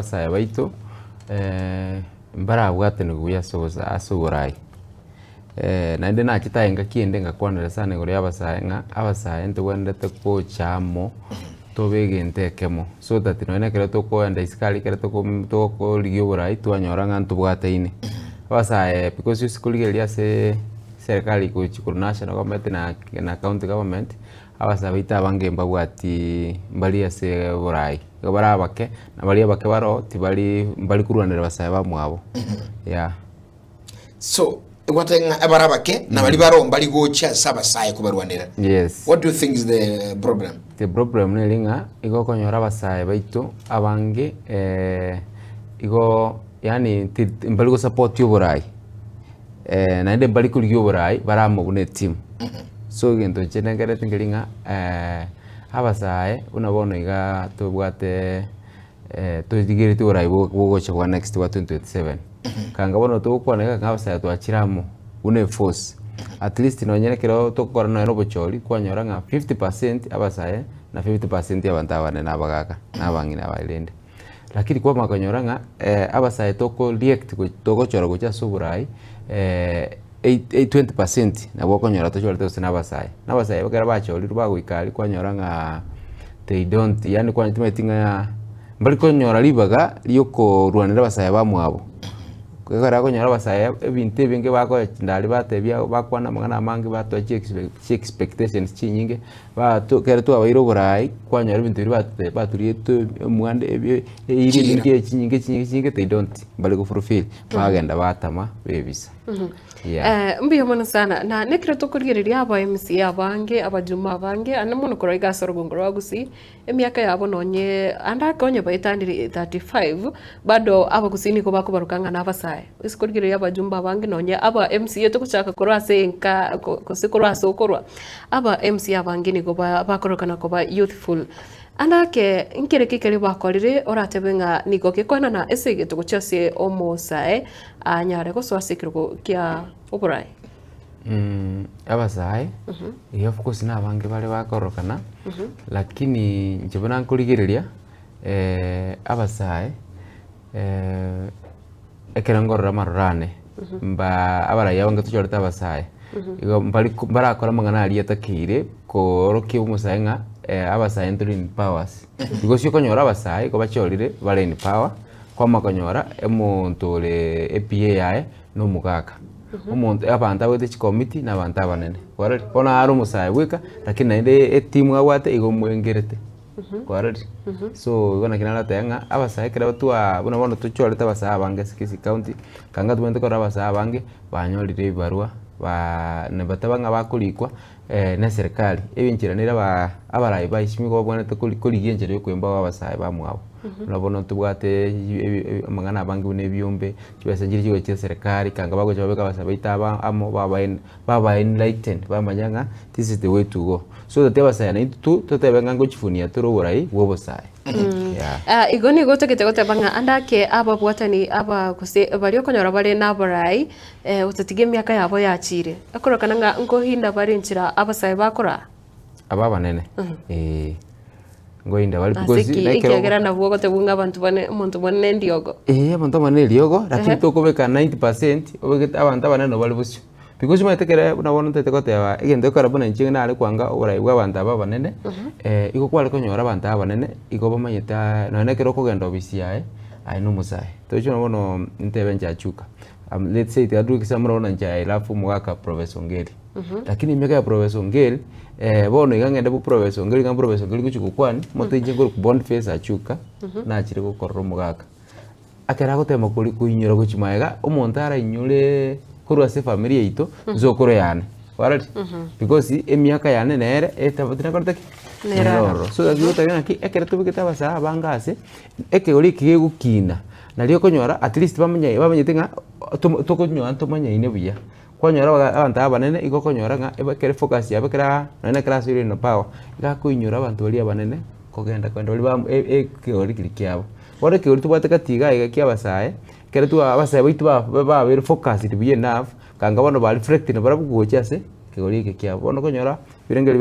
abasae baito mbarabwate niguya asugurai naende nachitaenga kiende ngakwanera sana igoro ya abasae ng'a abasae ntogwendete gochamo tobege entekemo so that nonya ekero tokoenda isikari ekero tokorigia oborai twanyora ng'a ntobwataine abasae because usikorigereria ase serikali gochi korwa national government na county government abasae baito abange mbabwati mbari ase oborai igo bare abake na bari abake baro mbari korwanera abasae bamwabo yeah. So gwatenga abarabake na bari baro mbari gocha sabasae kubarwanira. Yes. What do you think is the problem? The problem ni linga igo konyora abasae baito abange igo yani mbari go support oborai na ende mbari kurigia oborai baramobune team. So gento chenengerete ngelinga abasae unabono iga tobwate todigirite oborai bogocha kwa next wa 2027 kanga bono tokwanega abasae twachiramo une force at least nonyerekero tokora no bochori kwanyora nga 50% abasae na 50% abantu abane nabagaka nabangina abairende lakini kwa makonyora nga abasae toko react togochora gocha suburai 20% nabo konyora tochora tose nabasae bagera bachori bagwikari kwanyora nga they don't yani kwa ntimetinga mbali konyora libaga lyoko rwanira abasae bamwabo kwegara konyora abasae ebintu ebinge bako ndali batebya bakwana magana mangi batwache expectations chinyinge kera tu abairo borai kwanyora ebintu biri baturiye tu mwande iri binge chinyinge they don't mbali go fulfill bagenda batama bebisa. Mbiyo mono sana na nekire tukurigereria aba MC abange abajuma abange anamuno koroiga sorogongoro wagusi emiaka yabo nonye anda konye baitandiri 35 bado abagusi ko bakubarukanga nabasae isikurigereria abajumba abange nonye aba MC yetu kuchaka korwa senka kusikorwa sokorwa aba MC abange niko bakorokana ko ba youthful andake nkireke kere bakorire oratebenga niko kekwana na esege tuguchase omosae anyare ko swasikirgo kya oborai abasae of course na abange bale bakorokana lakini njibona nkurigereria abasae ekera ngorora marorane mba abarai abange tuchoreta abasae igo mbali barakora mangana ali atakire koroke umusae nga abasae nturi in powers because yo konyora abasae ko bachorire bale in power kwa makonyora emuntu le APA yae no mugaka umuntu abantu abete committee na abantu abanene kona ari umusae wika lakini ende team awate igo mwengerete kwarari so igona kinala tenga abasae kera batwa bona tuchorete abasae abange sikisi county kanga tubente kora abasae abange banyorire ibarua ne batabanga bakulikwa na serikali ebinchiranira abarai baishimigo babonete kurigia njere yo kwemba abasae bamwabo nabona tubwate amangana abangi une byombe kibasenjiri kigo cya serikali kanga bagoje babeka abasae baitaba amo baba enlightened bamanyanga this is the way to go so that abasae na itu totebenga ngo chifunia turo borai wobosae igoni gote banga andake aba bwatani aba kuse bari okonyora bari nabarai utatige myaka yabo yachire akorokana nga ngo hinda bari nchira abasae bakora aba banene ngo hinda bari because ikegera na bwo gote bunga abantu bane umuntu bane ndiogo abantu bane ndiogo lakini tokobeka 90% obegeta abantu banene bali busyo because maitekera unabona ntetekote aba igende kora bana nchinga nale kwanga oburai bwa abantu aba banene iko kwale konyora abantu aba banene iko bamanyeta none kero kugenda obisi yae ai no musae tocho nabono ntebe njachuka let's say tadu kisamura nja ilafu mwaka Professor Ngeli lakini miaka ya Professor Ngeli bono igangende bu Professor Ngeli ngam Professor Ngeli kuchukwani moto injengoro ku bond face achuka na achire ko korro mugaka akera gotema kuri kuinyura guchimaega umuntu ara inyure kurwa se familia ito zokoro yane warati because emiaka yane nere etabatina kortaki neraro so that you taki ekera tubiketa basa bangase ekegori kigegukina nalio konyora at least bamenyete nga tokonyora ntomanya ine buya konyora abantu abanene iko konyora nga ebekere focus yabekera nane class iri no power gakuinyura abantu bali abanene kogenda kwenda bali ekegori kilikyabo wale kegori tubate katiga igakya basae kera tu abasae baitu ba very focused buye enough kanga bano ba reflect na barabugocha se kegori kyabo bono konyora birengeri